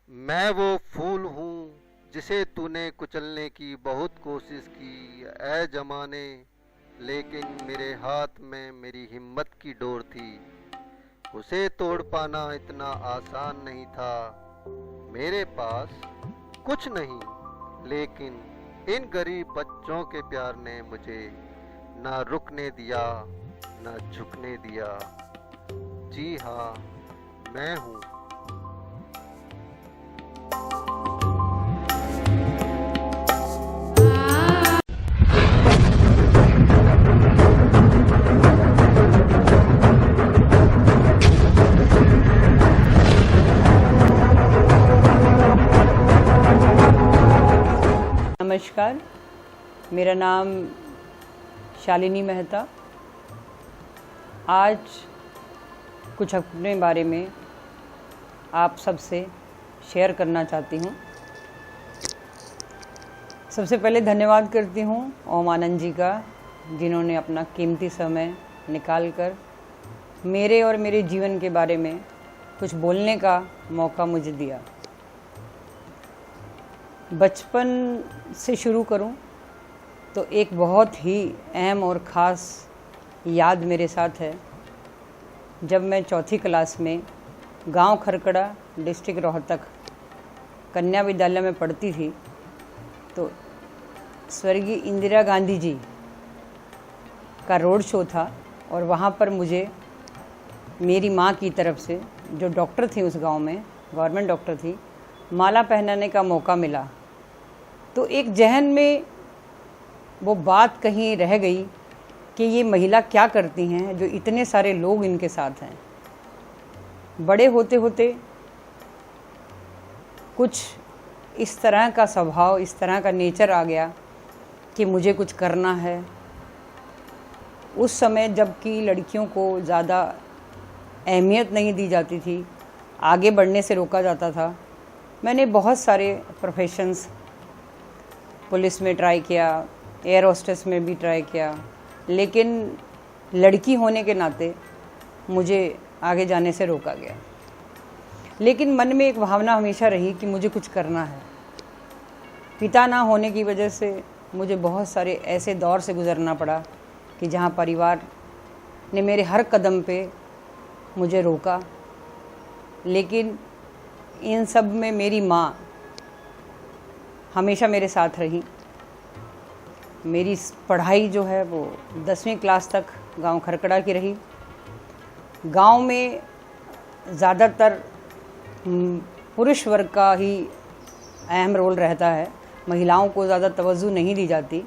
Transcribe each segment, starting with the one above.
मैं वो फूल हूँ जिसे तूने कुचलने की बहुत कोशिश की ऐ जमाने, लेकिन मेरे हाथ में मेरी हिम्मत की डोर थी। उसे तोड़ पाना इतना आसान नहीं था। मेरे पास कुछ नहीं, लेकिन इन गरीब बच्चों के प्यार ने मुझे ना रुकने दिया, ना झुकने दिया। जी हाँ, मैं हूँ। नमस्कार, मेरा नाम शालिनी मेहता। आज कुछ अपने बारे में आप सबसे शेयर करना चाहती हूँ। सबसे पहले धन्यवाद करती हूँ ओम आनंद जी का, जिन्होंने अपना कीमती समय निकाल कर मेरे और मेरे जीवन के बारे में कुछ बोलने का मौका मुझे दिया। बचपन से शुरू करूं तो एक बहुत ही अहम और ख़ास याद मेरे साथ है। जब मैं चौथी क्लास में गांव खरकड़ा डिस्ट्रिक्ट रोहतक कन्या विद्यालय में पढ़ती थी, तो स्वर्गीय इंदिरा गांधी जी का रोड शो था और वहाँ पर मुझे मेरी माँ की तरफ से, जो डॉक्टर थी उस गांव में, गवर्नमेंट डॉक्टर थी, माला पहनाने का मौका मिला। तो एक जहन में वो बात कहीं रह गई कि ये महिला क्या करती हैं जो इतने सारे लोग इनके साथ हैं। बड़े होते होते कुछ इस तरह का स्वभाव, इस तरह का नेचर आ गया कि मुझे कुछ करना है। उस समय जबकि लड़कियों को ज़्यादा अहमियत नहीं दी जाती थी, आगे बढ़ने से रोका जाता था, मैंने बहुत सारे प्रोफेशंस, पुलिस में ट्राई किया, एयर होस्टेस में भी ट्राई किया, लेकिन लड़की होने के नाते मुझे आगे जाने से रोका गया। लेकिन मन में एक भावना हमेशा रही कि मुझे कुछ करना है। पिता ना होने की वजह से मुझे बहुत सारे ऐसे दौर से गुज़रना पड़ा कि जहाँ परिवार ने मेरे हर कदम पे मुझे रोका। लेकिन इन सब में मेरी माँ हमेशा मेरे साथ रही। मेरी पढ़ाई जो है वो 10वीं क्लास तक गांव खरकड़ा की रही। गांव में ज़्यादातर पुरुष वर्ग का ही अहम रोल रहता है, महिलाओं को ज़्यादा तवज्जो नहीं दी जाती।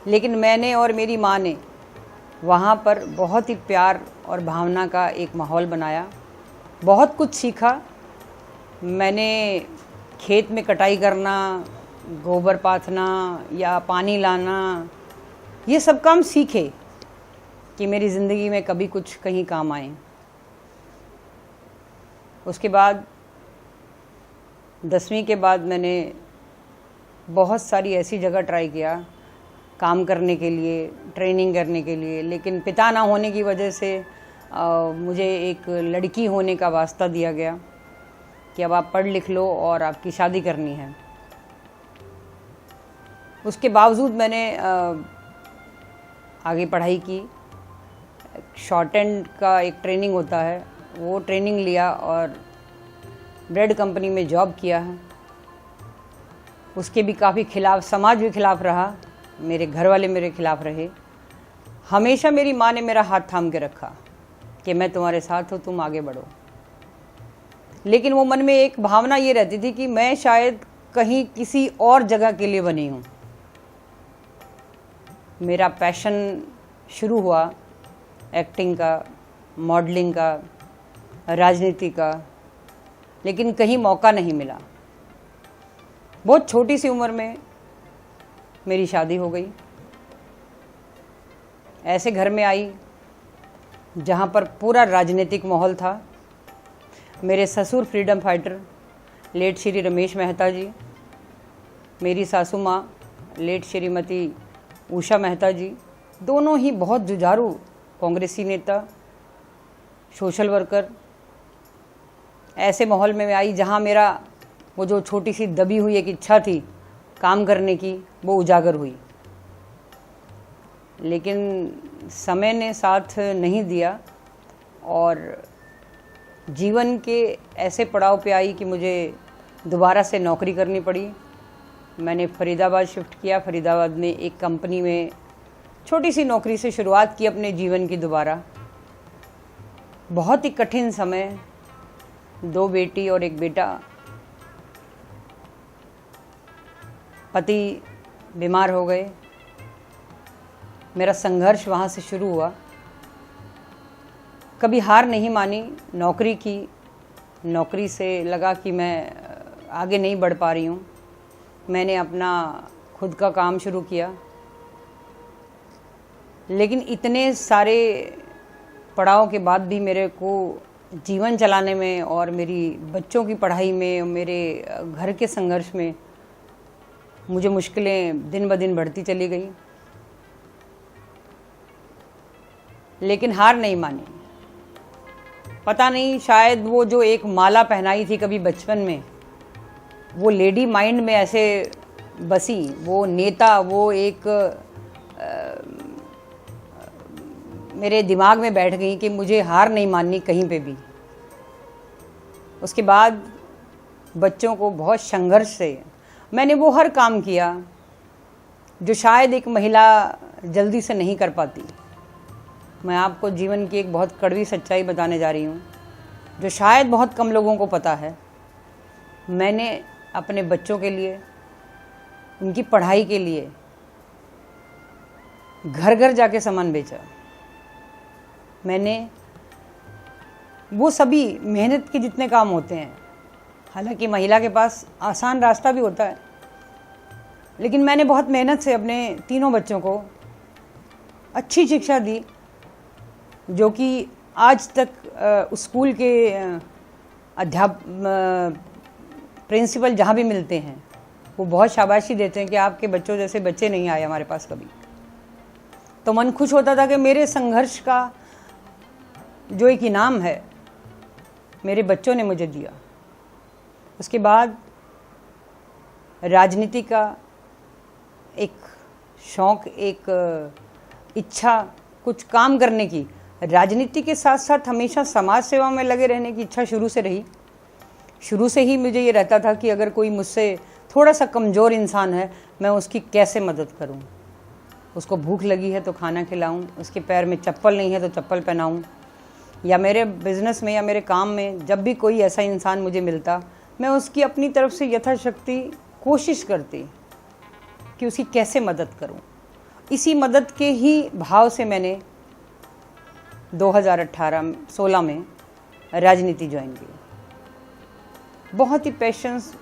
लेकिन मैंने और मेरी माँ ने वहाँ पर बहुत ही प्यार और भावना का एक माहौल बनाया। बहुत कुछ सीखा। मैंने खेत में कटाई करना, गोबर पाथना या पानी लाना, ये सब काम सीखे कि मेरी ज़िंदगी में कभी कुछ कहीं काम आए। उसके बाद 10वीं के बाद मैंने बहुत सारी ऐसी जगह ट्राई किया काम करने के लिए, ट्रेनिंग करने के लिए, लेकिन पिता ना होने की वजह से मुझे एक लड़की होने का वास्ता दिया गया कि अब आप पढ़ लिख लो और आपकी शादी करनी है। उसके बावजूद मैंने आगे पढ़ाई की। शॉर्ट एंड का एक ट्रेनिंग होता है, वो ट्रेनिंग लिया और ब्रेड कंपनी में जॉब किया है। उसके भी काफ़ी खिलाफ, समाज भी खिलाफ रहा, मेरे घर वाले मेरे खिलाफ रहे। हमेशा मेरी माँ ने मेरा हाथ थाम के रखा कि मैं तुम्हारे साथ हूँ, तुम आगे बढ़ो। लेकिन वो मन में एक भावना ये रहती थी कि मैं शायद कहीं किसी और जगह के लिए बनी हूँ। मेरा पैशन शुरू हुआ एक्टिंग का, मॉडलिंग का, राजनीति का, लेकिन कहीं मौका नहीं मिला। बहुत छोटी सी उम्र में मेरी शादी हो गई। ऐसे घर में आई जहाँ पर पूरा राजनीतिक माहौल था। मेरे ससुर freedom fighter late Shri Ramesh Mehta ji, मेरी सासू माँ लेट श्रीमती उषा मेहता जी, दोनों ही बहुत जुझारू कांग्रेसी नेता, सोशल वर्कर। ऐसे माहौल में मैं आई जहाँ मेरा वो जो छोटी सी दबी हुई एक इच्छा थी काम करने की, वो उजागर हुई। लेकिन समय ने साथ नहीं दिया और जीवन के ऐसे पड़ाव पे आई कि मुझे दोबारा से नौकरी करनी पड़ी। मैंने फरीदाबाद शिफ्ट किया। फरीदाबाद में एक कंपनी में छोटी सी नौकरी से शुरुआत की अपने जीवन की दोबारा। बहुत ही कठिन समय, 2 बेटी और 1 बेटा। पति बीमार हो गए। मेरा संघर्ष वहाँ से शुरू हुआ। कभी हार नहीं मानी, नौकरी की। नौकरी से लगा कि मैं आगे नहीं बढ़ पा रही हूँ। मैंने अपना खुद का काम शुरू किया। लेकिन इतने सारे पड़ाव के बाद भी मेरे को जीवन चलाने में और मेरी बच्चों की पढ़ाई में, मेरे घर के संघर्ष में मुझे मुश्किलें दिन ब दिन बढ़ती चली गई। लेकिन हार नहीं मानी। पता नहीं, शायद वो जो एक माला पहनाई थी कभी बचपन में, वो लेडी माइंड में ऐसे बसी, वो नेता, वो एक मेरे दिमाग में बैठ गई कि मुझे हार नहीं माननी कहीं पे भी। उसके बाद बच्चों को बहुत संघर्ष से मैंने वो हर काम किया जो शायद एक महिला जल्दी से नहीं कर पाती। मैं आपको जीवन की एक बहुत कड़वी सच्चाई बताने जा रही हूँ जो शायद बहुत कम लोगों को पता है। मैंने अपने बच्चों के लिए, उनकी पढ़ाई के लिए घर घर जाके सामान बेचा। मैंने वो सभी मेहनत के जितने काम होते हैं, हालांकि महिला के पास आसान रास्ता भी होता है, लेकिन मैंने बहुत मेहनत से अपने तीनों बच्चों को अच्छी शिक्षा दी, जो कि आज तक स्कूल के प्रिंसिपल जहाँ भी मिलते हैं वो बहुत शाबाशी देते हैं कि आपके बच्चों जैसे बच्चे नहीं आए हमारे पास कभी। तो मन खुश होता था कि मेरे संघर्ष का जो एक इनाम है मेरे बच्चों ने मुझे दिया। उसके बाद राजनीति का एक शौक़, एक इच्छा कुछ काम करने की, राजनीति के साथ साथ हमेशा समाज सेवा में लगे रहने की इच्छा शुरू से रही। शुरू से ही मुझे ये रहता था कि अगर कोई मुझसे थोड़ा सा कमज़ोर इंसान है, मैं उसकी कैसे मदद करूं। उसको भूख लगी है तो खाना खिलाऊं, उसके पैर में चप्पल नहीं है तो चप्पल पहनाऊं, या मेरे बिज़नेस में या मेरे काम में जब भी कोई ऐसा इंसान मुझे मिलता, मैं उसकी अपनी तरफ से यथाशक्ति कोशिश करती कि उसकी कैसे मदद करूं। इसी मदद के ही भाव से मैंने 2018-16 में राजनीति ज्वाइन की। बहुत ही पेशेंस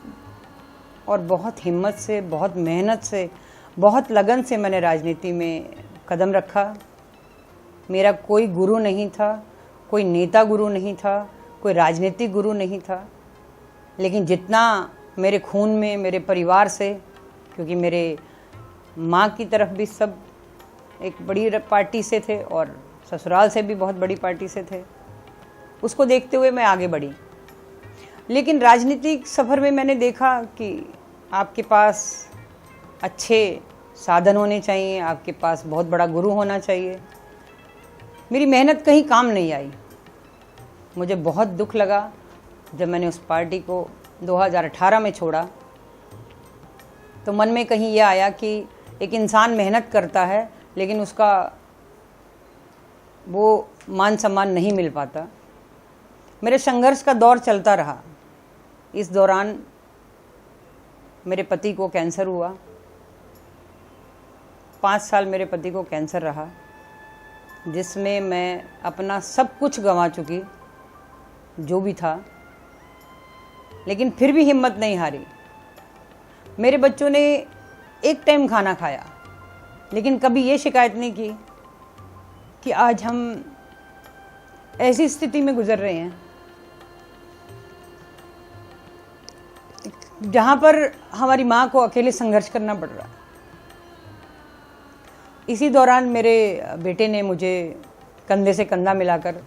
और बहुत हिम्मत से, बहुत मेहनत से, बहुत लगन से मैंने राजनीति में कदम रखा। मेरा कोई गुरु नहीं था, कोई नेता गुरु नहीं था, कोई राजनीतिक गुरु नहीं था, लेकिन जितना मेरे खून में, मेरे परिवार से, क्योंकि मेरे माँ की तरफ भी सब एक बड़ी पार्टी से थे और ससुराल से भी बहुत बड़ी पार्टी से थे, उसको देखते हुए मैं आगे बढ़ी। लेकिन राजनीतिक सफ़र में मैंने देखा कि आपके पास अच्छे साधन होने चाहिए, आपके पास बहुत बड़ा गुरु होना चाहिए। मेरी मेहनत कहीं काम नहीं आई। मुझे बहुत दुख लगा जब मैंने उस पार्टी को 2018 में छोड़ा, तो मन में कहीं ये आया कि एक इंसान मेहनत करता है लेकिन उसका वो मान सम्मान नहीं मिल पाता। मेरे संघर्ष का दौर चलता रहा। इस दौरान मेरे पति को कैंसर हुआ। 5 साल मेरे पति को कैंसर रहा, जिसमें मैं अपना सब कुछ गंवा चुकी जो भी था, लेकिन फिर भी हिम्मत नहीं हारी। मेरे बच्चों ने एक टाइम खाना खाया, लेकिन कभी ये शिकायत नहीं की कि आज हम ऐसी स्थिति में गुजर रहे हैं जहाँ पर हमारी माँ को अकेले संघर्ष करना पड़ रहा। इसी दौरान मेरे बेटे ने मुझे कंधे से कंधा मिलाकर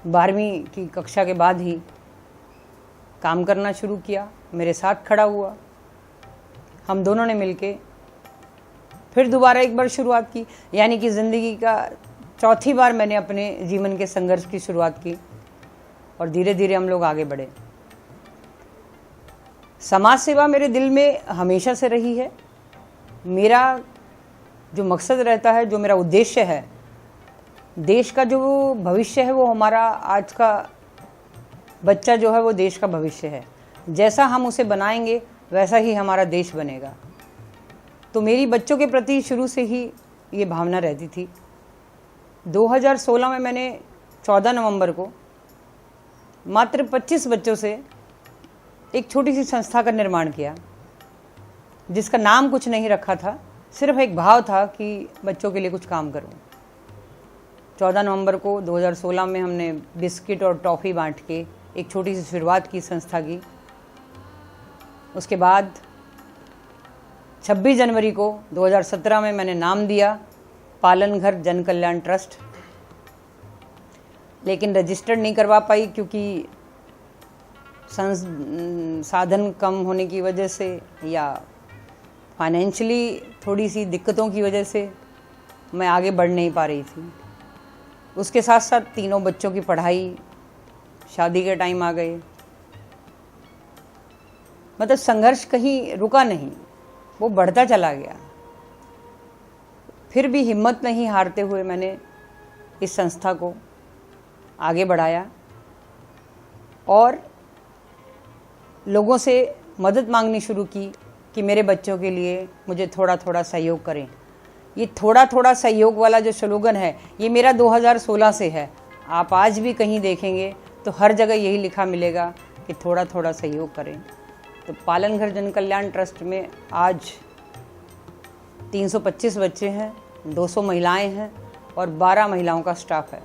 12वीं की कक्षा के बाद ही काम करना शुरू किया, मेरे साथ खड़ा हुआ। हम दोनों ने मिलके फिर दोबारा एक बार शुरुआत की, यानी कि ज़िंदगी का चौथी बार मैंने अपने जीवन के संघर्ष की शुरुआत की और धीरे धीरे हम लोग आगे बढ़े। समाज सेवा मेरे दिल में हमेशा से रही है। मेरा जो मकसद रहता है, जो मेरा उद्देश्य है, देश का जो भविष्य है वो हमारा आज का बच्चा जो है वो देश का भविष्य है। जैसा हम उसे बनाएंगे वैसा ही हमारा देश बनेगा। तो मेरी बच्चों के प्रति शुरू से ही ये भावना रहती थी। 2016 में मैंने 14 नवंबर को मात्र 25 बच्चों से एक छोटी सी संस्था का निर्माण किया, जिसका नाम कुछ नहीं रखा था, सिर्फ एक भाव था कि बच्चों के लिए कुछ काम करूं। 14 नवंबर को 2016 में हमने बिस्किट और टॉफ़ी बांट के एक छोटी सी शुरुआत की संस्था की। उसके बाद 26 जनवरी को 2017 में मैंने नाम दिया पालन घर जन कल्याण ट्रस्ट, लेकिन रजिस्टर्ड नहीं करवा पाई क्योंकि साधन कम होने की वजह से या फाइनेंशियली थोड़ी सी दिक्कतों की वजह से मैं आगे बढ़ नहीं पा रही थी। उसके साथ साथ तीनों बच्चों की पढ़ाई, शादी के टाइम आ गए, मतलब संघर्ष कहीं रुका नहीं, वो बढ़ता चला गया। फिर भी हिम्मत नहीं हारते हुए मैंने इस संस्था को आगे बढ़ाया और लोगों से मदद मांगनी शुरू की कि मेरे बच्चों के लिए मुझे थोड़ा थोड़ा सहयोग करें। ये थोड़ा थोड़ा सहयोग वाला जो स्लोगन है ये मेरा 2016 से है। आप आज भी कहीं देखेंगे तो हर जगह यही लिखा मिलेगा कि थोड़ा थोड़ा सहयोग करें। तो पालन घर जन कल्याण ट्रस्ट में आज 325 बच्चे हैं, 200 महिलाएं हैं और 12 महिलाओं का स्टाफ है।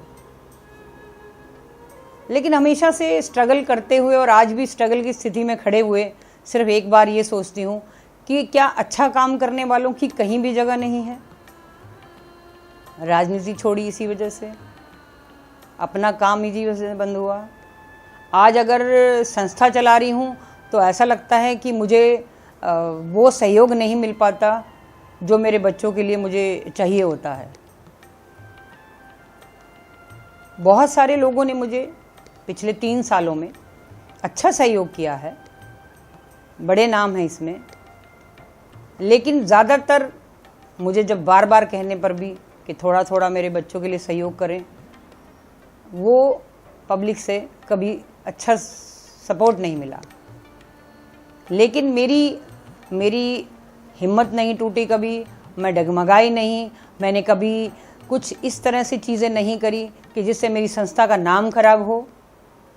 लेकिन हमेशा से स्ट्रगल करते हुए और आज भी स्ट्रगल की स्थिति में खड़े हुए सिर्फ एक बार ये सोचती हूँ कि क्या अच्छा काम करने वालों की कहीं भी जगह नहीं है। राजनीति छोड़ी इसी वजह से, अपना काम इसी वजह से बंद हुआ। आज अगर संस्था चला रही हूँ तो ऐसा लगता है कि मुझे वो सहयोग नहीं मिल पाता जो मेरे बच्चों के लिए मुझे चाहिए होता है। बहुत सारे लोगों ने मुझे पिछले 3 सालों में अच्छा सहयोग किया है, बड़े नाम हैं इसमें, लेकिन ज़्यादातर मुझे जब बार बार कहने पर भी कि थोड़ा थोड़ा मेरे बच्चों के लिए सहयोग करें, वो पब्लिक से कभी अच्छा सपोर्ट नहीं मिला। लेकिन मेरी हिम्मत नहीं टूटी कभी, मैं डगमगाई नहीं। मैंने कभी कुछ इस तरह से चीज़ें नहीं करी कि जिससे मेरी संस्था का नाम खराब हो।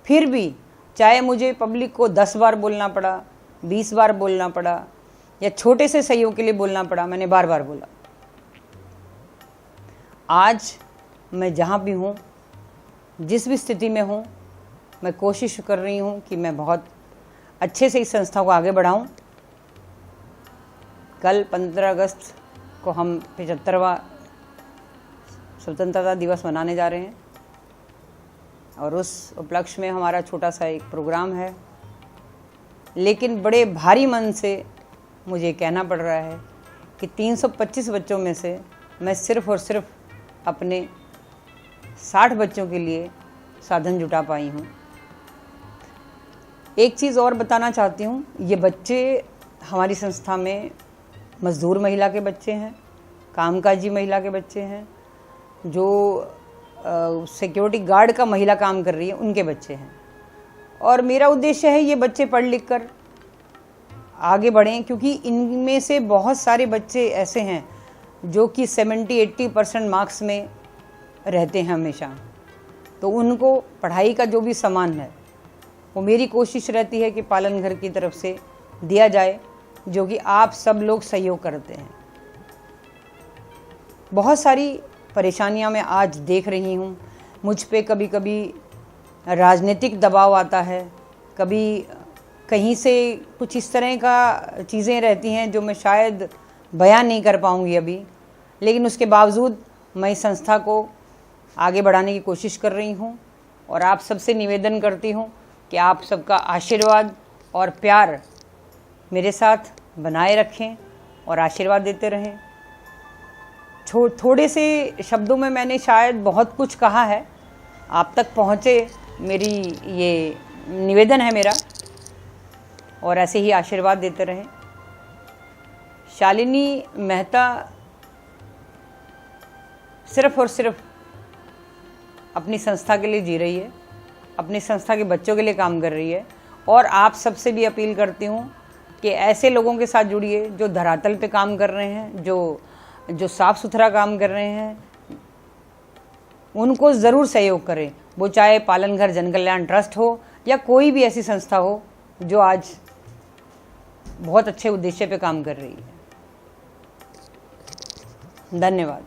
फिर भी चाहे मुझे पब्लिक को 10 बार बोलना पड़ा, 20 बार बोलना पड़ा या छोटे से सहयोग के लिए बोलना पड़ा, मैंने बार बार बोला। आज मैं जहाँ भी हूँ, जिस भी स्थिति में हूँ, मैं कोशिश कर रही हूँ कि मैं बहुत अच्छे से इस संस्था को आगे बढ़ाऊँ। कल 15 अगस्त को हम 75वां स्वतंत्रता दिवस मनाने जा रहे हैं और उस उपलक्ष्य में हमारा छोटा सा एक प्रोग्राम है। लेकिन बड़े भारी मन से मुझे कहना पड़ रहा है कि 325 बच्चों में से मैं सिर्फ़ और सिर्फ अपने 60 बच्चों के लिए साधन जुटा पाई हूँ। एक चीज़ और बताना चाहती हूँ, ये बच्चे हमारी संस्था में मज़दूर महिला के बच्चे हैं, कामकाजी महिला के बच्चे हैं, जो सिक्योरिटी गार्ड का महिला काम कर रही है उनके बच्चे हैं। और मेरा उद्देश्य है ये बच्चे पढ़ लिख कर आगे बढ़ें, क्योंकि इनमें से बहुत सारे बच्चे ऐसे हैं जो कि 70-80% मार्क्स में रहते हैं हमेशा। तो उनको पढ़ाई का जो भी सामान है वो मेरी कोशिश रहती है कि पालन घर की तरफ से दिया जाए, जो कि आप सब लोग सहयोग करते हैं। बहुत सारी परेशानियां मैं आज देख रही हूँ। मुझ पे कभी कभी राजनीतिक दबाव आता है, कभी कहीं से कुछ इस तरह का चीज़ें रहती हैं जो मैं शायद बयान नहीं कर पाऊँगी अभी, लेकिन उसके बावजूद मैं इस संस्था को आगे बढ़ाने की कोशिश कर रही हूँ। और आप सबसे निवेदन करती हूँ कि आप सबका आशीर्वाद और प्यार मेरे साथ बनाए रखें और आशीर्वाद देते रहें। थोड़े से शब्दों में मैंने शायद बहुत कुछ कहा है, आप तक पहुँचे मेरी ये निवेदन है मेरा, और ऐसे ही आशीर्वाद देते रहें। शालिनी मेहता सिर्फ और सिर्फ अपनी संस्था के लिए जी रही है, अपनी संस्था के बच्चों के लिए काम कर रही है, और आप सबसे भी अपील करती हूँ कि ऐसे लोगों के साथ जुड़िए जो धरातल पे काम कर रहे हैं, जो साफ़ सुथरा काम कर रहे हैं, उनको ज़रूर सहयोग करें। वो चाहे पालनघर जन कल्याण ट्रस्ट हो या कोई भी ऐसी संस्था हो जो आज बहुत अच्छे उद्देश्य पे काम कर रही है। धन्यवाद।